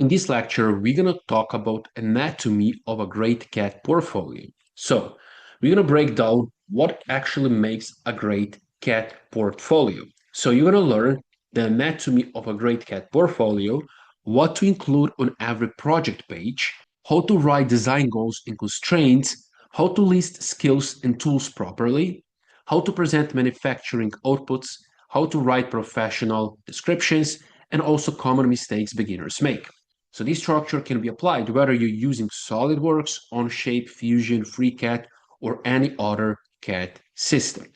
In this lecture, we're going to talk about anatomy of a great CAD portfolio. So we're going to break down what actually makes a great CAD portfolio. So you're going to learn the anatomy of a great CAD portfolio, what to include on every project page, how to write design goals and constraints, how to list skills and tools properly, how to present manufacturing outputs, how to write professional descriptions, and also common mistakes beginners make. So this structure can be applied whether you're using SolidWorks, Onshape, Fusion, FreeCAD, or any other CAD system.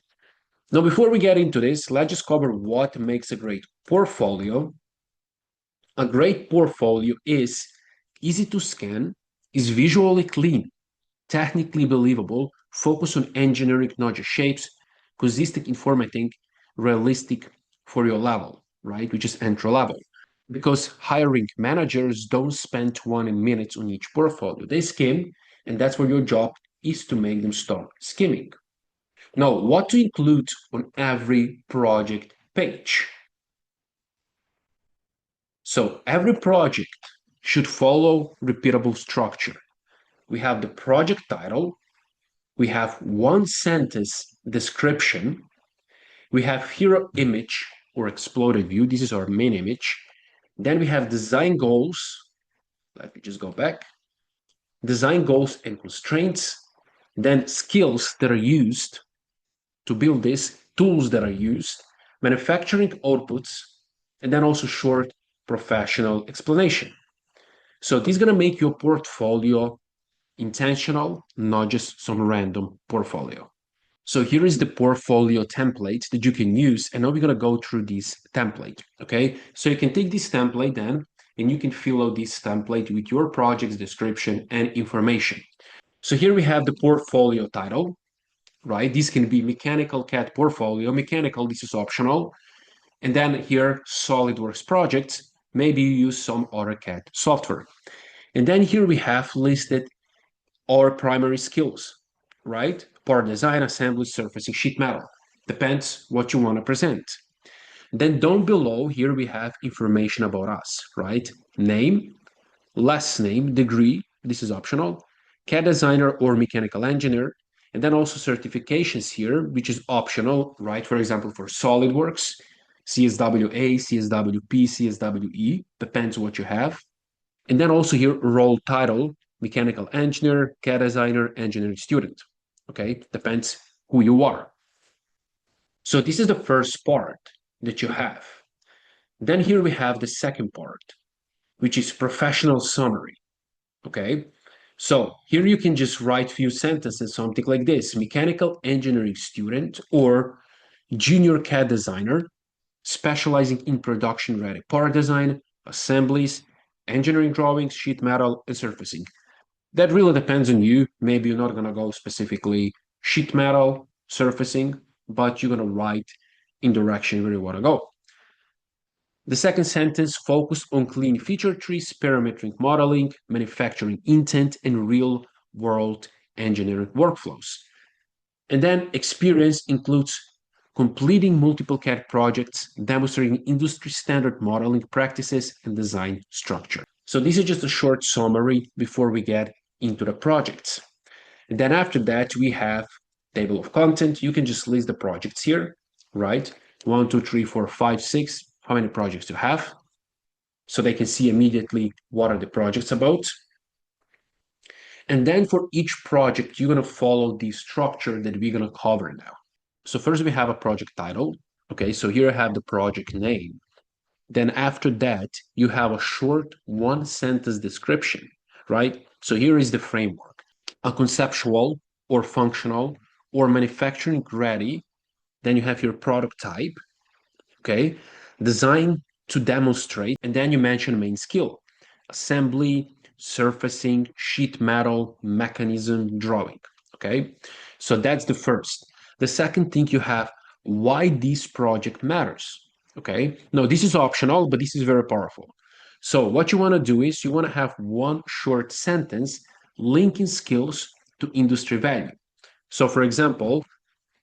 Now, before we get into this, let's just cover what makes a great portfolio. A great portfolio is easy to scan, is visually clean, technically believable, focus on engineering, not just shapes, consistent in formatting, realistic for your level, right? Which is entry level. Because hiring managers don't spend 20 minutes on each portfolio. They skim, and that's where your job is to make them start skimming. Now, what to include on every project page? So every project should follow repeatable structure. We have the project title, we have one sentence description, we have hero image or exploded view. This is our main image. Then we have design goals. Let me just go back. Design goals and constraints. Then skills that are used to build this, tools that are used, manufacturing outputs, and then also short professional explanation. So this is going to make your portfolio intentional, not just some random portfolio. So here is the portfolio template that you can use, and now we're going to go through this template, okay? So you can take this template then, and you can fill out this template with your project's description and information. So here we have the portfolio title, right? This can be mechanical CAD portfolio. Mechanical, this is optional. And then here, SolidWorks projects. Maybe you use some other CAD software. And then here we have listed our primary skills, right? Part design, assembly, surfacing, sheet metal. Depends what you want to present. Then down below here we have information about us, right? Name, last name, degree, this is optional, CAD designer or mechanical engineer, and then also certifications here, which is optional, right? For example, for SolidWorks, CSWA, CSWP, CSWE, depends what you have. And then also here, role title, mechanical engineer, CAD designer, engineering student. Okay, depends who you are. So this is the first part that you have. Then here we have the second part, which is professional summary. Okay, so here you can just write few sentences, something like this: mechanical engineering student or junior CAD designer, specializing in production-ready part design, assemblies, engineering drawings, sheet metal, and surfacing. That really depends on you. Maybe you're not going to go specifically sheet metal, surfacing, but you're going to write in direction where you want to go. The second sentence focused on clean feature trees, parametric modeling, manufacturing intent, and real-world engineering workflows. And then experience includes completing multiple CAD projects, demonstrating industry standard modeling practices and design structure. So this is just a short summary before we get into the projects. And then after that, we have table of content. You can just list the projects here, right? 1, 2, 3, 4, 5, 6, how many projects you have. So they can see immediately what are the projects about. And then for each project, you're going to follow the structure that we're going to cover now. So first we have a project title. Okay, so here I have the project name. Then after that, you have a short one sentence description, right? So here is the framework: a conceptual or functional or manufacturing ready. Then you have your product type, okay? Design to demonstrate, and then you mention main skill: assembly, surfacing, sheet metal, mechanism, drawing, okay? So that's the first. The second thing you have, why this project matters, okay? No, this is optional, but this is very powerful. So what you want to do is you want to have one short sentence linking skills to industry value. So for example,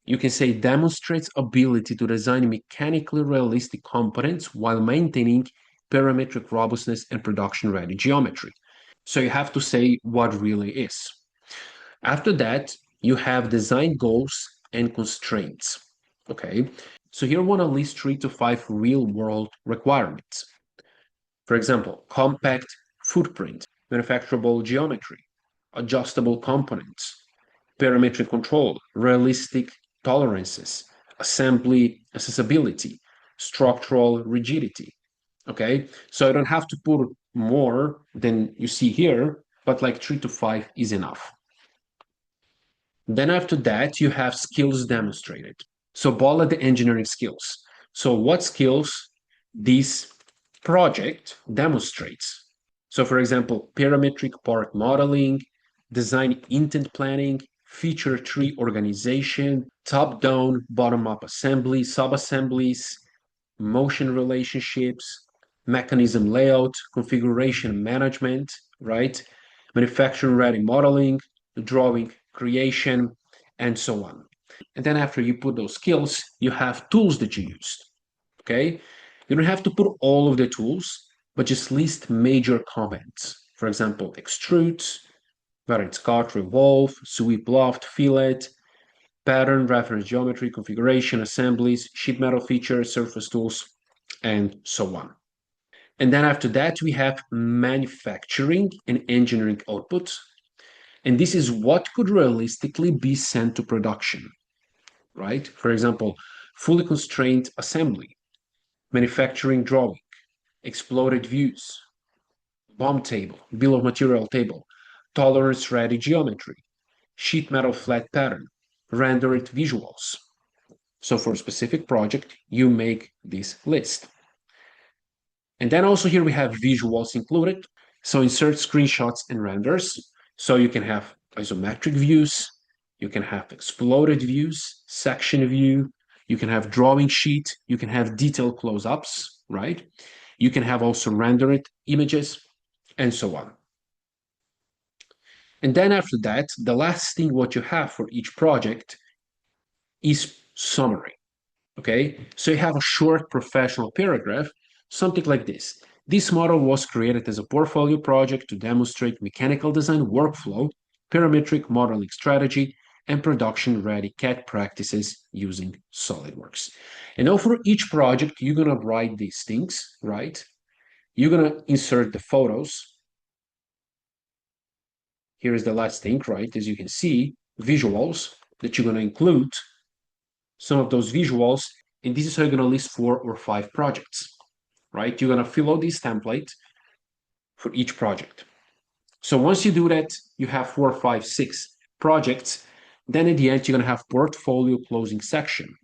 you can say demonstrates ability to design mechanically realistic components while maintaining parametric robustness, and production-ready geometry. So you have to say what really is. After that, you have design goals and constraints. Okay, so here I want to list 3 to 5 real-world requirements. For example, compact footprint, manufacturable geometry, adjustable components, parametric control, realistic tolerances, assembly accessibility, structural rigidity. Okay, so I don't have to put more than you see here, but like 3 to 5 is enough. Then after that, you have skills demonstrated. So bullet the engineering skills. So what skills this project demonstrates? So for example, parametric part modeling, design intent planning, feature tree organization, top-down, bottom-up assembly, sub-assemblies, motion relationships, mechanism layout, configuration management, right? Manufacturing ready modeling, drawing creation, and so on. And then after you put those skills, you have tools that you use, okay? You don't have to put all of the tools, but just list major comments. For example, extrude, whether it's cut, revolve, sweep, loft, fillet, pattern, reference geometry, configuration, assemblies, sheet metal features, surface tools, and so on. And then after that, we have manufacturing and engineering output. And this is what could realistically be sent to production, right? For example, fully constrained assembly, manufacturing drawing, exploded views, BOM table, bill of material table, tolerance ready geometry, sheet metal flat pattern, rendered visuals. So for a specific project, you make this list. And then also here we have visuals included. So insert screenshots and renders. So you can have isometric views, you can have exploded views, section view, you can have drawing sheet, you can have detailed close-ups, right? You can have also rendered images, and so on. And then after that, the last thing what you have for each project is summary, okay? So you have a short professional paragraph, something like this. This model was created as a portfolio project to demonstrate mechanical design workflow, parametric modeling strategy, and production-ready CAD practices using SolidWorks. And now for each project, you're gonna write these things, right? You're gonna insert the photos. Here is the last thing, right? As you can see, visuals that you're gonna include some of those visuals, and this is how you're gonna list 4 or 5 projects, right? You're gonna fill out this template for each project. So once you do that, you have 4, 5, 6 projects. Then at the end, you're gonna have portfolio closing section.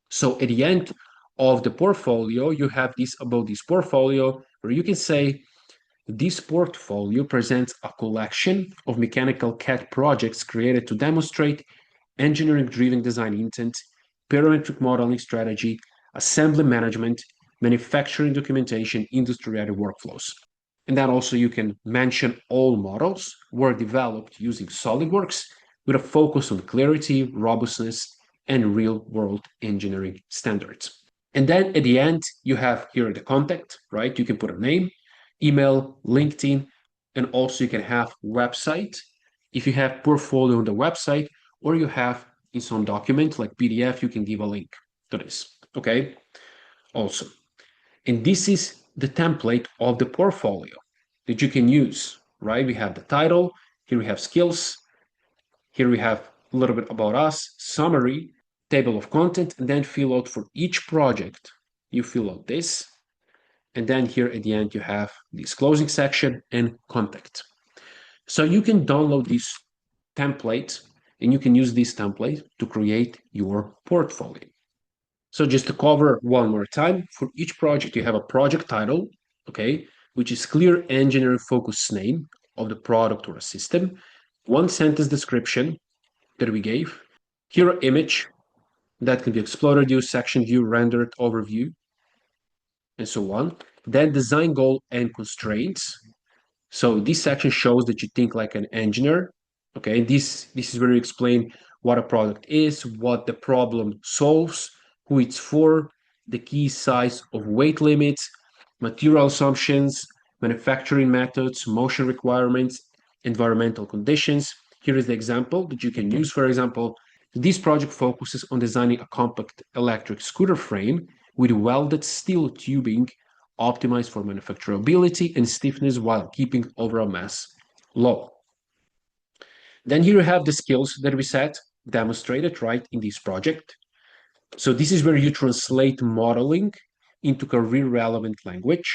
So at the end of the portfolio, you have this about this portfolio where you can say, this portfolio presents a collection of mechanical CAD projects created to demonstrate engineering-driven design intent, parametric modeling strategy, assembly management, manufacturing documentation, industry-ready workflows. And then also you can mention all models were developed using SolidWorks with a focus on clarity, robustness, and real-world engineering standards. And then at the end, you have here the contact, right? You can put a name, email, LinkedIn, and also you can have website. If you have portfolio on the website, or you have in some document like PDF, you can give a link to this, okay? Also, and this is the template of the portfolio that you can use, right? We have the title, here we have skills, here we have a little bit about us, summary, table of content, and then fill out for each project. You fill out this, and then here at the end, you have this closing section and contact. So you can download this template and you can use this template to create your portfolio. So just to cover one more time, for each project, you have a project title, okay, which is clear engineering focus name of the product or a system, 1 sentence description that we gave, here image that can be exploded view, section view, rendered overview, and so on. Then design goal and constraints. So this section shows that you think like an engineer. Okay, this is where you explain what a product is, what the problem solves, who it's for, the key size of weight limits, material assumptions, manufacturing methods, motion requirements, environmental conditions. Here is the example that you can use. For example, this project focuses on designing a compact electric scooter frame with welded steel tubing optimized for manufacturability and stiffness while keeping overall mass low. Then here you have the skills that we set demonstrated right in this project. So this is where you translate modeling into career relevant language.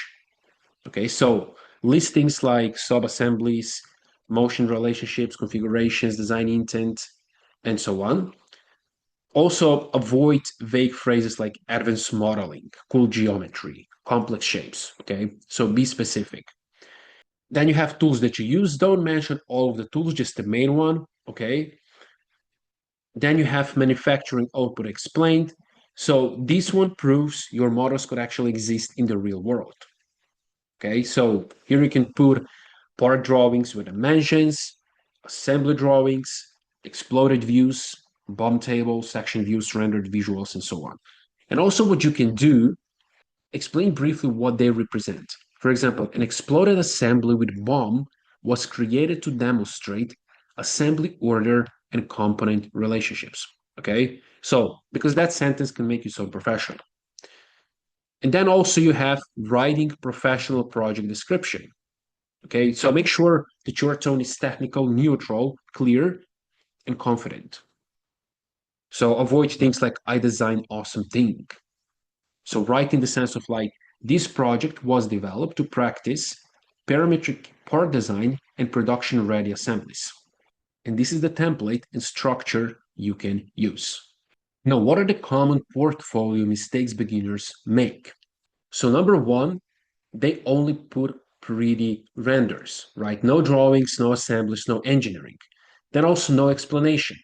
Okay, so list things like sub-assemblies, motion relationships, configurations, design intent, and so on. Also avoid vague phrases like advanced modeling, cool geometry, complex shapes. Okay, so be specific. Then you have tools that you use. Don't mention all of the tools, just the main one. Okay. Then you have manufacturing output explained. So this one proves your models could actually exist in the real world. Okay, so here you can put part drawings with dimensions, assembly drawings, exploded views, BOM tables, section views, rendered visuals, and so on. And also what you can do, explain briefly what they represent. For example, an exploded assembly with BOM was created to demonstrate assembly order and component relationships. Okay, so because that sentence can make you so professional. And then also you have writing professional project description. Okay, so make sure that your tone is technical, neutral, clear, and confident. So avoid things like I designed awesome thing. So write in the sense of like this project was developed to practice parametric part design and production ready assemblies. And this is the template and structure you can use. Now, what are the common portfolio mistakes beginners make? So number one, they only put pretty renders, right? No drawings, no assemblies, no engineering. Then also no explanation,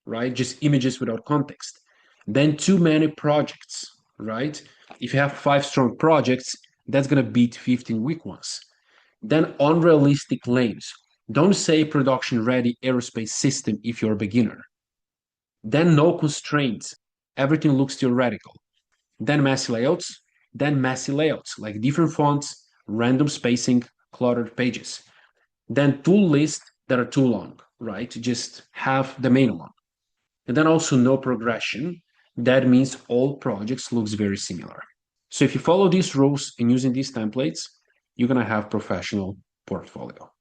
right? Just images without context. Then too many projects, right? If you have 5 strong projects, that's gonna beat 15 weak ones. Then unrealistic claims. Don't say production ready aerospace system if you're a beginner. Then no constraints. Everything looks theoretical. Then messy layouts like different fonts, random spacing, cluttered pages. Then tool lists that are too long, right? Just have the main one. And then also no progression. That means all projects looks very similar. So if you follow these rules and using these templates, you're gonna have professional portfolio.